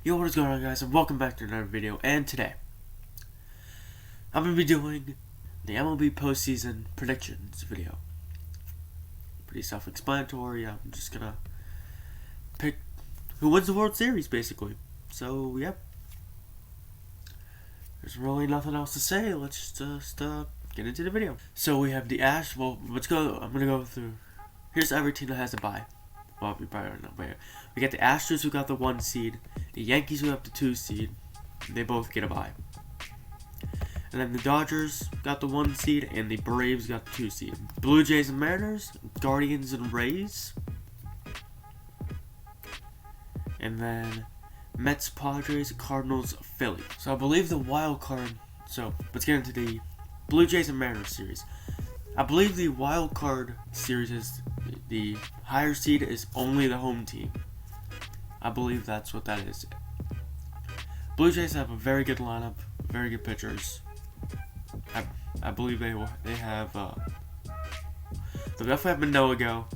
Yo, what is going on, guys, and welcome back to another video. And today I'm going to be doing the MLB Postseason Predictions video. Pretty self-explanatory. I'm just going to pick who wins the World Series, basically. So, yep. There's really nothing else to say. Let's just get into the video. So, we have the well, let's go. I'm going to go through. Here's every team that has a bye. Well, we probably don't know, but we got the Astros who got the 1 seed, the Yankees who have the 2 seed. They both get a bye. And then the Dodgers got the 1 seed, and the Braves got the 2 seed. Blue Jays and Mariners, Guardians and Rays. And then Mets, Padres, Cardinals, Philly. So I believe the wild card. So let's get into the Blue Jays and Mariners series. I believe the wild card series is the higher seed is only the home team. I believe that's what that is. Blue Jays have a very good lineup, very good pitchers. I believe they have they'll definitely have Manoa go,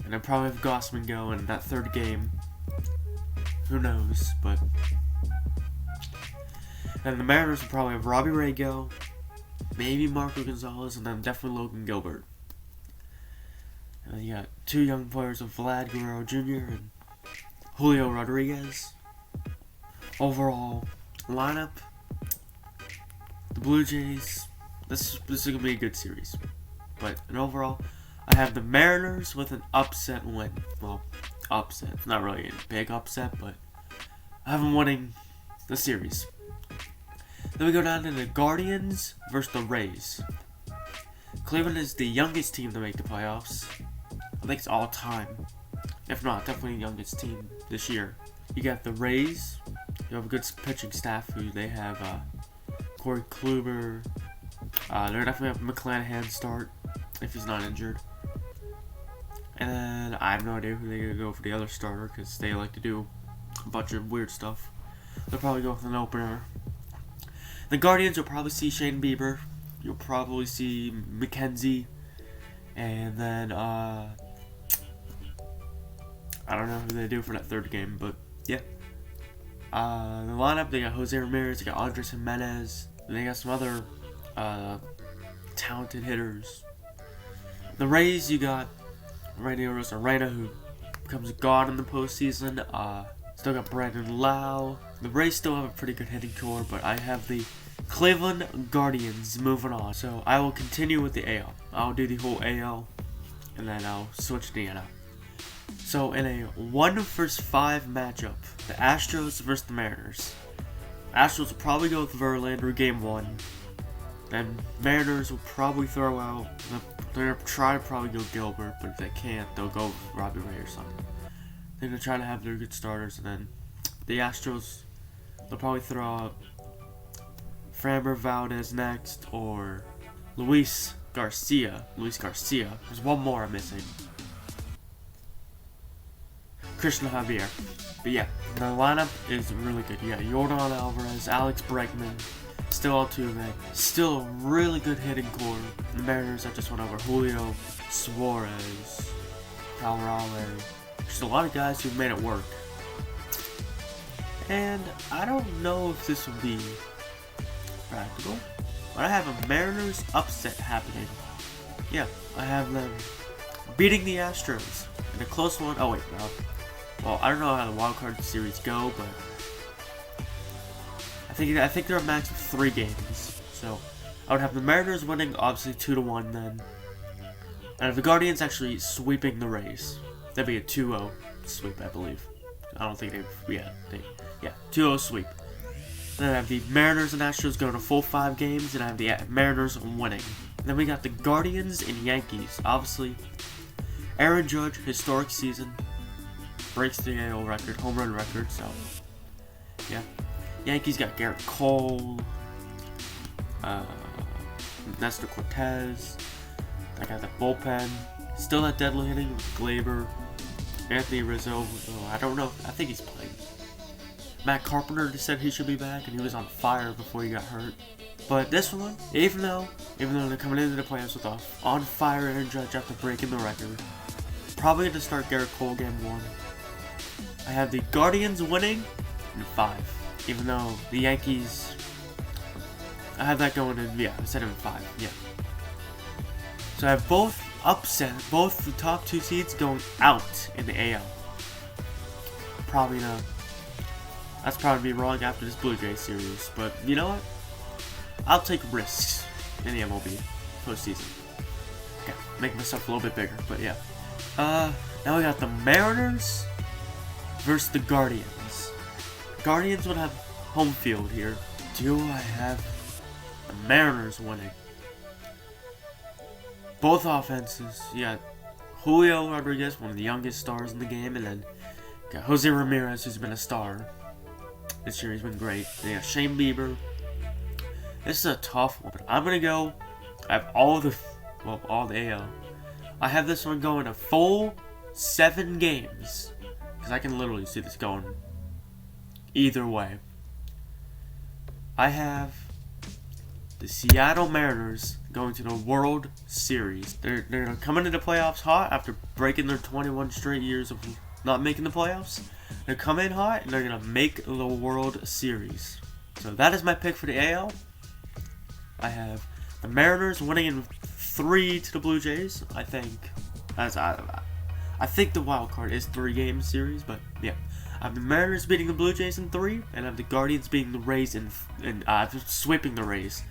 and they'll probably have Gossman go in that 3rd game. Who knows? But and the Mariners will probably have Robbie Ray go, maybe Marco Gonzalez, and then definitely Logan Gilbert. And then you got 2 young players of Vlad Guerrero Jr. and Julio Rodriguez. Overall lineup, the Blue Jays, this is going to be a good series. But in overall, I have the Mariners with an upset win. Well, upset. It's not really a big upset, but I have them winning the series. Then we go down to the Guardians versus the Rays. Cleveland is the youngest team to make the playoffs. I think it's all time. If not, definitely the youngest team this year. You got the Rays. You have a good pitching staff. Who they have Corey Kluber. They're definitely have McClanahan start if he's not injured. And I have no idea who they're going to go for the other starter because they like to do a bunch of weird stuff. They'll probably go with an opener. The Guardians, you'll probably see Shane Bieber. You'll probably see McKenzie. And then, I don't know who they do for that 3rd game, but yeah. The lineup, they got Jose Ramirez, they got Andres Jimenez, and they got some other talented hitters. The Rays, you got Randy Arozarena, who becomes god in the postseason. Still got Brandon Lau. The Rays still have a pretty good hitting core, but I have the Cleveland Guardians moving on. So I will continue with the AL. I'll do the whole AL, and then I'll switch to the NL. So in a 1 vs. 5 matchup, the Astros versus the Mariners. Astros will probably go with Verlander game 1. Then Mariners will probably throw out. They're gonna try to probably go Gilbert, but if they can't, they'll go with Robbie Ray or something. They're gonna try to have their good starters, and then the Astros, they'll probably throw out Framber Valdez next, or Luis Garcia. There's one more I'm missing. Christian Javier. But yeah, the lineup is really good. Yeah, Jordan Alvarez, Alex Bregman, still Altuve, still a really good hitting core. The Mariners, I just went over Julio, Suarez, Cal Raleigh. Just a lot of guys who made it work. And I don't know if this will be practical, but I have a Mariners upset happening. Yeah, I have them beating the Astros in a close one. Oh wait, no. Well, I don't know how the wildcard series go, but I think they're a max of 3 games. So I would have the Mariners winning, obviously 2-1 then, and if the Guardians actually sweeping the Rays, that'd be a 2-0 sweep, I believe. I don't think 2-0 sweep. Then I have the Mariners and Astros going to full 5 games, and I have the Mariners winning. Then we got the Guardians and Yankees. Obviously, Aaron Judge, historic season, breaks the AL record, home run record, so yeah. Yankees got Garrett Cole, Nestor Cortez. I got the bullpen. Still that deadly hitting with Glaber, Anthony Rizzo. I don't know. I think he's playing. Matt Carpenter just said he should be back, and he was on fire before he got hurt. But this one, even though they're coming into the playoffs with a on fire Aaron Judge after breaking the record, probably going to start Garrett Cole game 1. I I have the Guardians winning in 5. Even though the Yankees, I have that going in, yeah, I said it in 5, yeah. So I have both the top 2 seeds going out in the AL. Probably not. That's probably wrong after this Blue Jays series, but you know what? I'll take risks in the MLB postseason. Okay, make myself a little bit bigger, but yeah. Now we got the Mariners versus the Guardians. Guardians would have home field here. Do I have the Mariners winning? Both offenses. You got Julio Rodriguez, one of the youngest stars in the game, and then you got Jose Ramirez, who's been a star this year. He's been great. They got Shane Bieber. This is a tough one, but I'm gonna go. I have all the AL. I have this one going a full 7 games because I can literally see this going either way. I have the Seattle Mariners going to the World Series. They're coming into the playoffs hot after breaking their 21 straight years of not making the playoffs. They're coming in hot and they're gonna make the World Series. So that is my pick for the AL. I have the Mariners winning in 3 to the Blue Jays. I think the wild card is 3-game series, but yeah. I have the Mariners beating the Blue Jays in 3, and I have the Guardians beating the Rays and sweeping the Rays.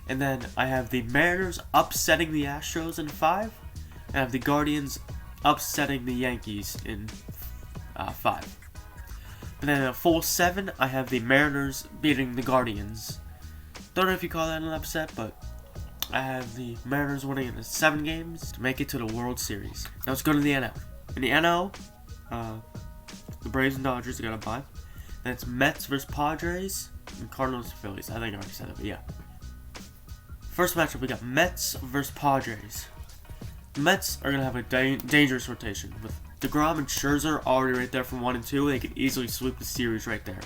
And then I have the Mariners upsetting the Astros in 5, and I have the Guardians upsetting the Yankees in 5. But then in a full 7, I have the Mariners beating the Guardians. Don't know if you call that an upset, but I have the Mariners winning in the 7 games to make it to the World Series. Now let's go to the NL. In the NL, the Braves and Dodgers got a bye. Then it's Mets versus Padres and Cardinals and Phillies. I think I already said that, but yeah. First matchup, we got Mets versus Padres. The Mets are going to have a dangerous rotation. With DeGrom and Scherzer already right there from 1 and 2, they could easily sweep the series right there.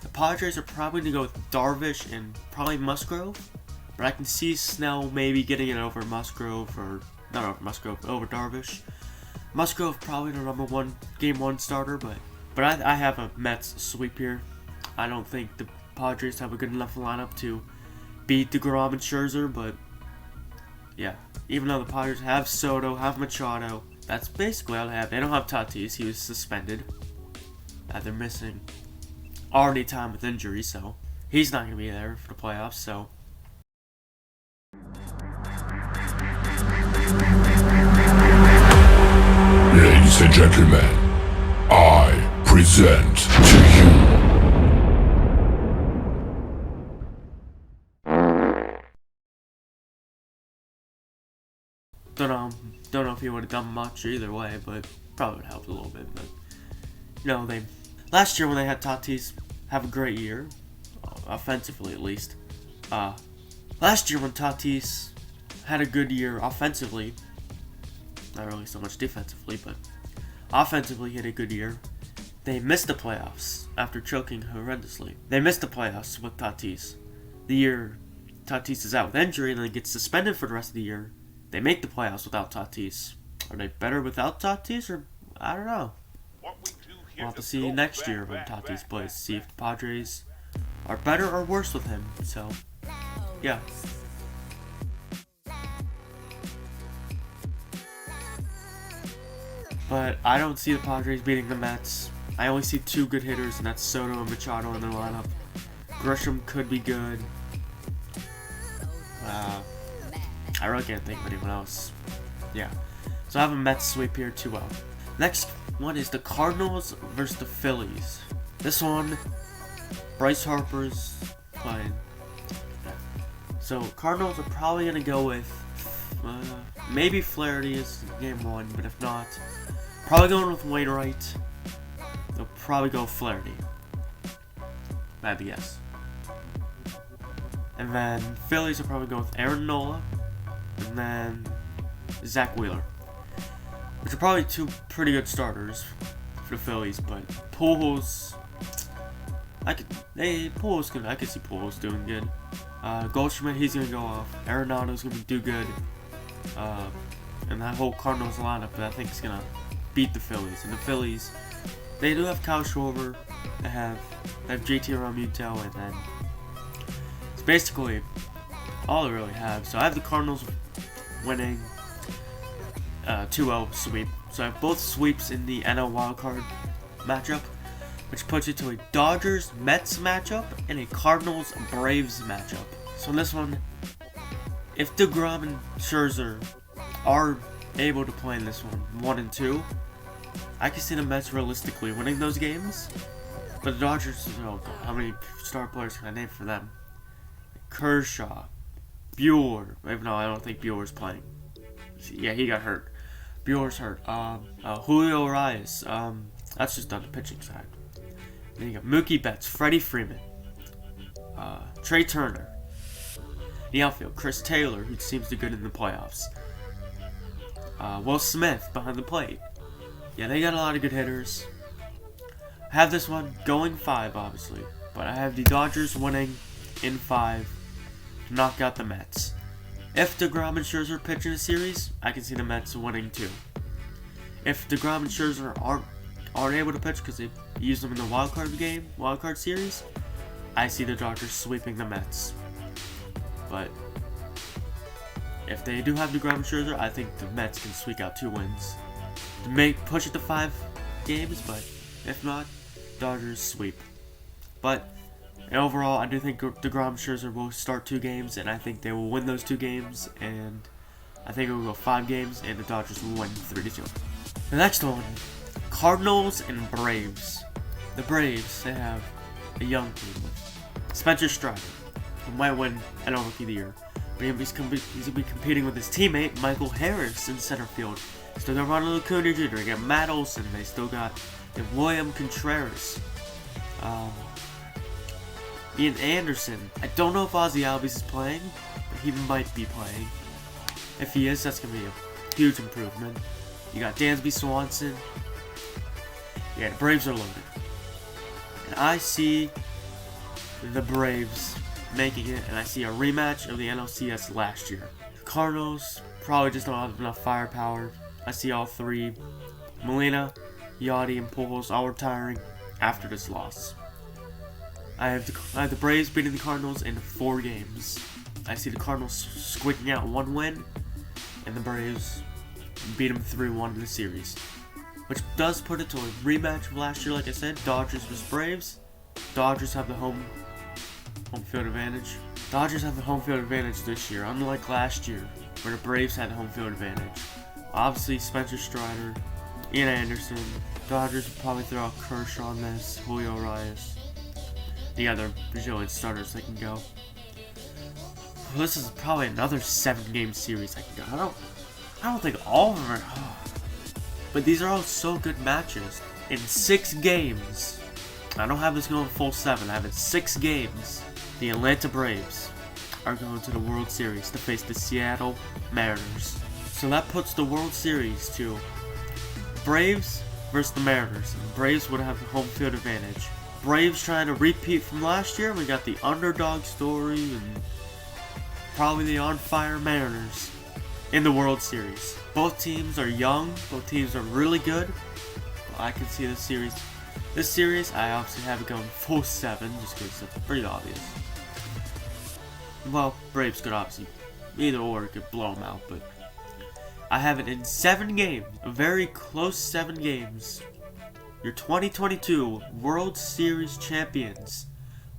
The Padres are probably going to go with Darvish and probably Musgrove. But I can see Snell maybe getting it over Musgrove, or not over Musgrove, over Darvish. Musgrove probably the number 1 game 1 starter, but I have a Mets sweep here. I don't think the Padres have a good enough lineup to beat DeGrom and Scherzer, but yeah. Even though the Padres have Soto, have Machado, that's basically all they have. They don't have Tatis, he was suspended. They're missing already time with injury, so he's not going to be there for the playoffs, so. Ladies and gentlemen, I present to you Don't know if he would have done much either way, but probably would have helped a little bit. But you know, last year when they had Tatis have a great year, offensively at least. Last year when Tatis had a good year offensively, not really so much defensively, but offensively he had a good year. They missed the playoffs after choking horrendously. They missed the playoffs with Tatis. The year Tatis is out with injury and then gets suspended for the rest of the year. They make the playoffs without Tatis. Are they better without Tatis, or I don't know. We'll have to see next year when Tatis plays. See if the Padres are better or worse with him. So, yeah. But I don't see the Padres beating the Mets. I only see 2 good hitters, and that's Soto and Machado in their lineup. Grisham could be good. I really can't think of anyone else. Yeah. So I have a Mets sweep here 2-0. Next one is the Cardinals versus the Phillies. This one, Bryce Harper's playing. So Cardinals are probably going to go with maybe Flaherty is game 1, but if not, probably going with Wainwright. They'll probably go Flaherty. Bad guess. And then Phillies will probably go with Aaron Nola. And then Zach Wheeler. Which are probably 2 pretty good starters for the Phillies, but Pujols, I could see Pujols doing good. Goldschmidt, he's gonna go off. Arenado's gonna do good. And that whole Cardinals lineup, I think, is gonna beat the Phillies. And the Phillies, they do have Kyle Schwarber. They have JT Realmuto, and then it's basically all they really have. So I have the Cardinals winning 2-0 sweep. So I have both sweeps in the NL wildcard matchup, which puts it to a Dodgers-Mets matchup and a Cardinals-Braves matchup. So in this one, if DeGrom and Scherzer are able to play in this one, 1 and 2, I can see the Mets realistically winning those games. But the Dodgers, oh God, how many star players can I name for them? Kershaw, Bueller. Even though I don't think Bueller's playing. Yeah, he got hurt. Bueller's hurt. Julio Urias. That's just on the pitching side. Then you got Mookie Betts, Freddie Freeman, Trey Turner. The outfield, Chris Taylor, who seems to be good in the playoffs. Will Smith behind the plate. Yeah, they got a lot of good hitters. I have this one going 5, obviously, but I have the Dodgers winning in 5 to knock out the Mets. If DeGrom and Scherzer pitch in a series, I can see the Mets winning 2. If DeGrom and Scherzer aren't able to pitch because they used them in the wildcard series, I see the Dodgers sweeping the Mets. But if they do have DeGrom and Scherzer, I think the Mets can squeak out 2 wins to push it to 5 games. But if not, Dodgers sweep. But overall, I do think DeGrom and Scherzer will start 2 games, and I think they will win those 2 games, and I think it will go 5 games, and the Dodgers will win 3-2. The next one, Cardinals and Braves. The Braves, they have a young team with Spencer Strider, who might win NL Rookie of the Year. But he's going to be competing with his teammate, Michael Harris, in center field. Still got Ronald Acuna Jr., they got Matt Olson, they still got William Contreras, Ian Anderson. I don't know if Ozzie Albies is playing, but he might be playing. If he is, that's going to be a huge improvement. You got Dansby Swanson. Yeah, the Braves are loaded. And I see the Braves making it, and I see a rematch of the NLCS last year. The Cardinals probably just don't have enough firepower. I see all 3, Molina, Yachty, and Pujols, all retiring after this loss. I have the Braves beating the Cardinals in 4 games. I see the Cardinals squeaking out 1 win, and the Braves beat them 3-1 in the series. Which does put it to a rematch of last year, like I said, Dodgers vs. Braves. Dodgers have the home field advantage. Dodgers have the home field advantage this year, unlike last year, where the Braves had the home field advantage. Obviously, Spencer Strider, Ian Anderson. Dodgers will probably throw out Kershaw on this, Julio Urias. The other Brazilian starters that can go. Well, this is probably another 7-game series that can go. I don't think all of them are. But these are all so good matches. In 6 games, I don't have this going full 7. I have it 6 games. The Atlanta Braves are going to the World Series to face the Seattle Mariners. So that puts the World Series to Braves versus the Mariners. And the Braves would have the home field advantage. Braves trying to repeat from last year. We got the underdog story and probably the on-fire Mariners in the World Series. Both teams are young. Both teams are really good. I can see this series. This series, I obviously have it going full 7 just because it's pretty obvious. Well, Braves could obviously either or could blow them out, but I have it in 7 games. A very close 7 games. Your 2022 World Series champions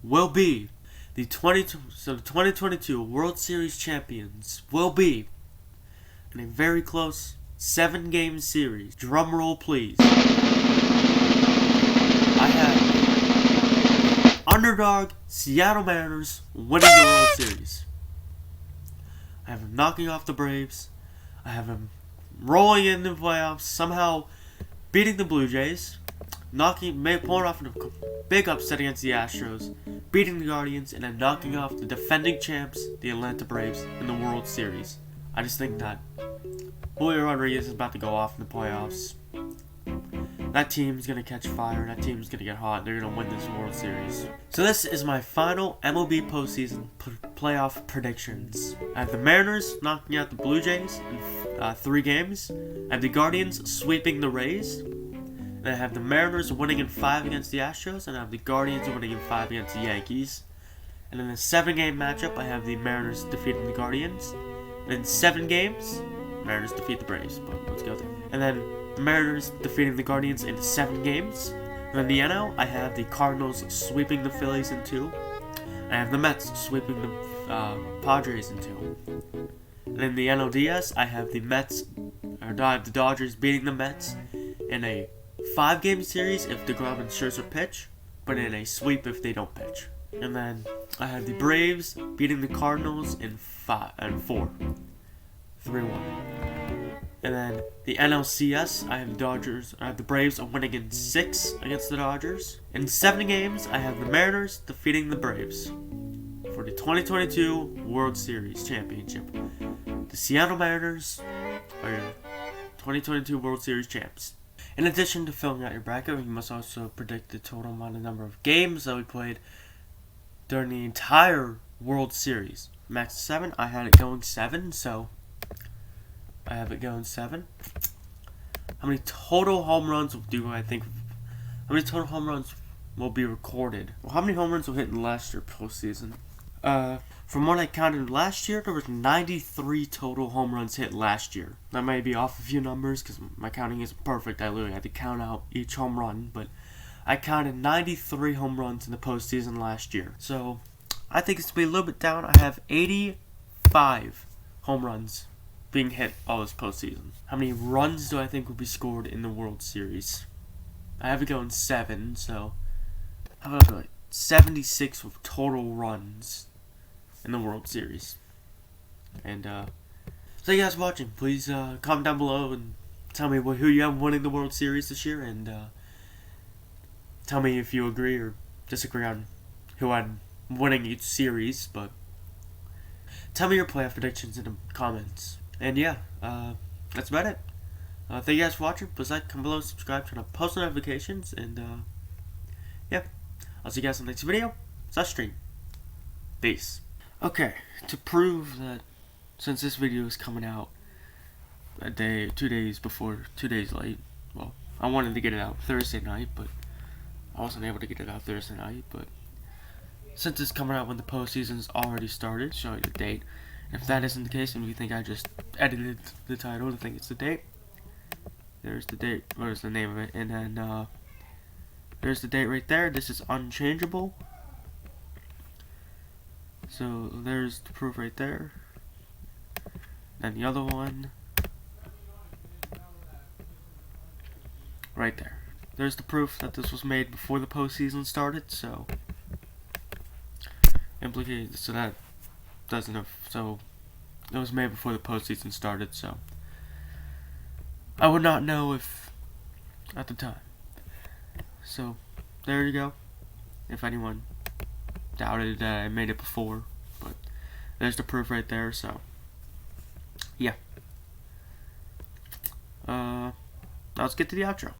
will be the 2022 World Series champions will be in a very close 7-game series. Drum roll, please. I have underdog Seattle Mariners winning the World Series. I have them knocking off the Braves. I have them rolling in the playoffs, somehow beating the Blue Jays, pulling off a big upset against the Astros, beating the Guardians, and then knocking off the defending champs, the Atlanta Braves, in the World Series. I just think that Julio Rodriguez is about to go off in the playoffs. That team's going to catch fire. That team's going to get hot. They're going to win this World Series. So this is my final MLB postseason playoff predictions. I have the Mariners knocking out the Blue Jays in 3 games. I have the Guardians sweeping the Rays. Then I have the Mariners winning in 5 against the Astros, and I have the Guardians winning in 5 against the Yankees. And in the 7-game matchup, I have the Mariners defeating the Guardians. And in 7 games, Mariners defeat the Braves, but let's go there. And then the Mariners defeating the Guardians in 7 games. And then the NL, I have the Cardinals sweeping the Phillies in 2. And I have the Mets sweeping the Padres in 2. And in the NLDS, I have the the Dodgers beating the Mets in a 5-game series if DeGrom and Scherzer pitch, but in a sweep if they don't pitch. And then I have the Braves beating the Cardinals in 4, 3-1. And then the NLCS, I have the Braves winning in 6 against the Dodgers. In 7 games, I have the Mariners defeating the Braves for the 2022 World Series Championship. The Seattle Mariners are your 2022 World Series champs. In addition to filling out your bracket, you must also predict the total amount of number of games that we played during the entire World Series. Max 7, I had it going 7, so I have it going 7. How many total home runs how many total home runs will be recorded? Well, how many home runs were hit in last year's postseason? From what I counted last year, there was 93 total home runs hit last year. That might be off a few numbers because my counting isn't perfect. I literally had to count out each home run, but I counted 93 home runs in the postseason last year. So I think it's going to be a little bit down. I have 85 home runs being hit all this postseason. How many runs do I think will be scored in the World Series? I have it going 7, so how about like 76 with total runs in the World Series. And so you guys watching, please comment down below and tell me who you have winning the World Series this year, and tell me if you agree or disagree on who I'm winning each series. But tell me your playoff predictions in the comments. And yeah, that's about it. Thank you guys for watching. Please like, comment below, subscribe, turn on post notifications, and yeah, I'll see you guys in the next video. /stream. Peace. Okay, to prove that since this video is coming out 2 days late, well, I wanted to get it out Thursday night, but I wasn't able to get it out Thursday night. But since it's coming out when the postseason's already started, show you the date. If that isn't the case, and you think I just edited the title to think it's the date, there's the date, there's the name of it, and then there's the date right there. This is unchangeable. So there's the proof right there. Then the other one right there. There's the proof that this was made before the postseason started. So implicated. So that doesn't have. So it was made before the postseason started. So I would not know if at the time. So there you go. If anyone doubted that I made it before, but there's the proof right there. So yeah, now let's get to the outro.